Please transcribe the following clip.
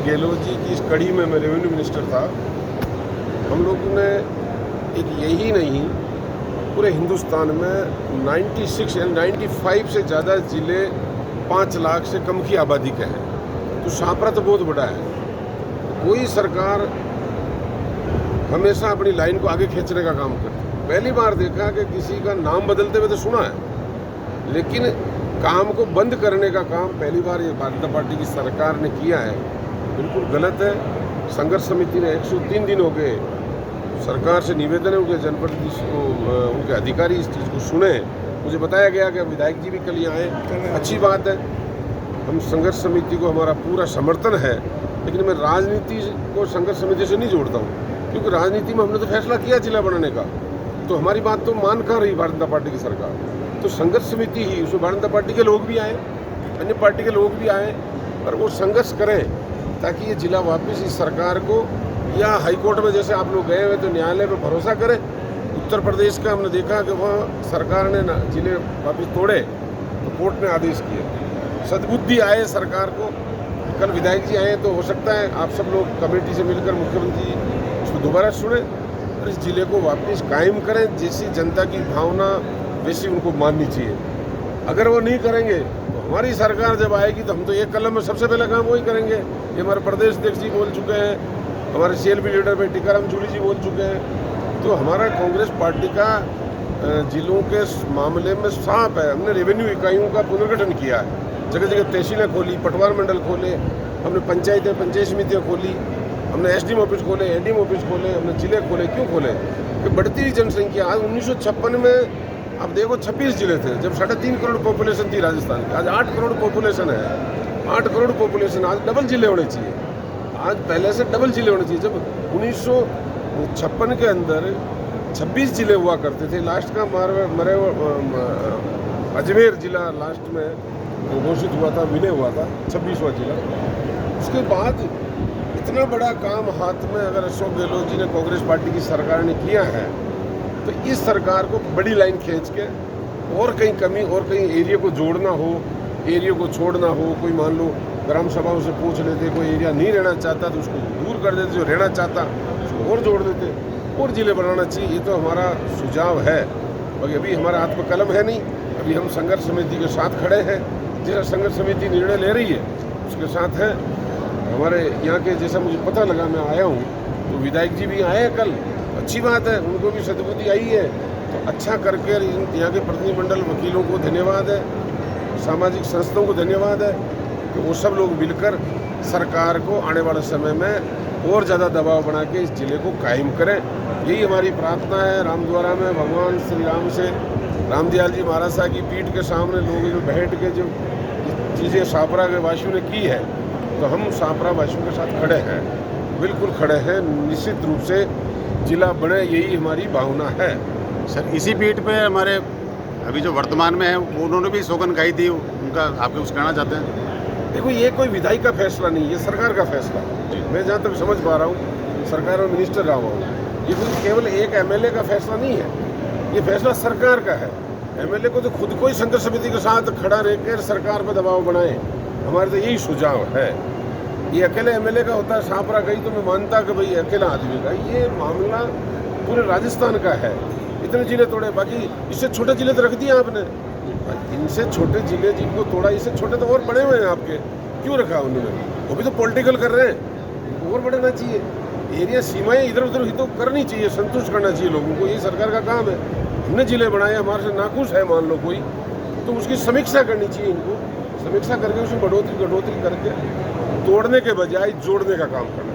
गहलोत जी की इस कड़ी में मैं रेवेन्यू मिनिस्टर था। हम लोगों ने एक यही नहीं, पूरे हिंदुस्तान में 96 या 95 से ज़्यादा ज़िले 5 लाख से कम की आबादी के हैं, तो शाहपुरा तो बहुत बड़ा है। कोई सरकार हमेशा अपनी लाइन को आगे खींचने का काम करती है। पहली बार देखा कि किसी का नाम बदलते हुए तो सुना है, लेकिन काम को बंद करने का काम पहली बार ये भारतीय जनता पार्टी की सरकार ने किया है। बिल्कुल गलत है। संघर्ष समिति ने 103 दिन हो गए, सरकार से निवेदन है उनके जनप्रतिनिधि उनके अधिकारी इस चीज़ को सुने। मुझे बताया गया कि विधायक जी भी कल यहाँ आए, अच्छी बात है। हम संघर्ष समिति को हमारा पूरा समर्थन है, लेकिन मैं राजनीति को संघर्ष समिति से नहीं जोड़ता हूँ, क्योंकि राजनीति में हमने तो फैसला किया जिला बनाने का, तो हमारी बात तो मान कहाँ रही भारतीय जनता पार्टी की सरकार। तो संघर्ष समिति ही, उसमें भारतीय जनता पार्टी के लोग भी आए, अन्य पार्टी के लोग भी आए, और वो संघर्ष करें ताकि ये जिला वापस इस सरकार को, या हाईकोर्ट में जैसे आप लोग गए हुए तो न्यायालय पर भरोसा करें। उत्तर प्रदेश का हमने देखा कि वहाँ सरकार ने जिले वापस तोड़े तो कोर्ट ने आदेश किए। सद्बुद्धि आए सरकार को। कल विधायक जी आए तो हो सकता है आप सब लोग कमेटी से मिलकर मुख्यमंत्री उसको दोबारा सुने और इस जिले को वापस कायम करें। जैसी जनता की भावना वैसी उनको माननी चाहिए। अगर वो नहीं करेंगे तो हमारी सरकार जब आएगी तो हम तो एक कलम में सबसे पहला काम वही करेंगे। ये हमारे प्रदेश अध्यक्ष जी बोल चुके हैं, हमारे CLP लीडर पे टीकाराम जूली जी बोल चुके हैं। तो हमारा कांग्रेस पार्टी का जिलों के मामले में साफ है। हमने रेवेन्यू इकाइयों का पुनर्गठन किया है, जगह जगह तहसीलें खोली, पटवार मंडल खोले, हमने पंचायतें, पंचायत समितियाँ खोली, हमने SDM ऑफिस खोले, ADM ऑफिस खोले, हमने जिले खोले। क्यों खोले? कि बढ़ती हुई जनसंख्या, आज 1956 में आप देखो 26 जिले थे जब 3.5 करोड़ पॉपुलेशन थी राजस्थान की। आज 8 करोड़ पॉपुलेशन है। 8 करोड़ पॉपुलेशन, आज डबल जिले होने चाहिए। आज पहले से डबल जिले होने चाहिए। जब 1956 के अंदर 26 जिले हुआ करते थे, लास्ट का अजमेर जिला लास्ट में घोषित हुआ था, विनय हुआ था 26वां जिला। उसके बाद इतना बड़ा काम हाथ में अगर अशोक गहलोत जी ने, कांग्रेस पार्टी की सरकार ने किया है, तो इस सरकार को बड़ी लाइन खींच के और कहीं कमी और कहीं एरिया को जोड़ना हो, एरिया को छोड़ना हो। कोई मान लो ग्राम सभाओं से पूछ लेते, कोई एरिया नहीं रहना चाहता तो उसको दूर कर देते, जो रहना चाहता उसको और जोड़ देते, और जिले बनाना चाहिए। ये तो हमारा सुझाव है। और अभी हमारा हाथ में कलम है नहीं, अभी हम संघर्ष समिति के साथ खड़े हैं। जैसा संघर्ष समिति निर्णय ले रही है उसके साथ हैं। हमारे यहाँ के, जैसा मुझे पता लगा, मैं आया हूँ तो विधायक जी भी आए हैं कल, अच्छी बात है, उनको भी सद्बुद्धि आई है। तो अच्छा करके यहाँ के प्रतिनिधिमंडल वकीलों को धन्यवाद है, सामाजिक संस्थाओं को धन्यवाद है कि वो सब लोग मिलकर सरकार को आने वाले समय में और ज़्यादा दबाव बना के इस जिले को कायम करें। यही हमारी प्रार्थना है। रामद्वारा में भगवान श्री राम से, रामदयाल जी महाराज साहब की पीठ के सामने लोग जो बैठ के जो चीज़ें शाहपुरा के वासियों ने की है, तो हम शाहपुरा वासियों के साथ खड़े हैं, बिल्कुल खड़े हैं। निश्चित रूप से जिला बने, यही हमारी भावना है। सर, इसी पीठ पे हमारे अभी जो वर्तमान में है उन्होंने भी सौगंध खाई थी, उनका आपके कुछ कहना चाहते हैं? देखो, ये कोई विधायक का फैसला नहीं, ये सरकार का फैसला है। मैं जहाँ तक समझ पा रहा हूँ, सरकार में मिनिस्टर रहा हूँ, ये कोई केवल एक MLA का फैसला नहीं है, ये फैसला सरकार का है। MLA को तो खुद को ही संघर्ष समिति के साथ खड़ा रहकर सरकार पर दबाव बनाए, हमारे तो यही सुझाव है। ये अकेले MLA का होता है, शाहपुरा गई तो मैं मानता कि भाई अकेला आदमी का। ये मामला पूरे राजस्थान का है। इतने जिले तोड़े, बाकी इससे छोटे जिले तो रख दिए आपने। इनसे छोटे जिले जिनको तोड़ा, इससे छोटे तो और बड़े हुए हैं आपके, क्यों रखा उन्होंने? वो भी तो पॉलिटिकल कर रहे हैं, उनको और बढ़ना चाहिए। एरिया सीमाएं इधर उधर ही तो करनी चाहिए, संतुष्ट करना चाहिए लोगों को। ये सरकार का काम है। हमने जिले बनाए, हमारे से नाखुश है मान लो कोई, तो उसकी समीक्षा करनी चाहिए। इनको समीक्षा करके उसमें बढ़ोतरी करके तोड़ने के बजाय जोड़ने का काम करना।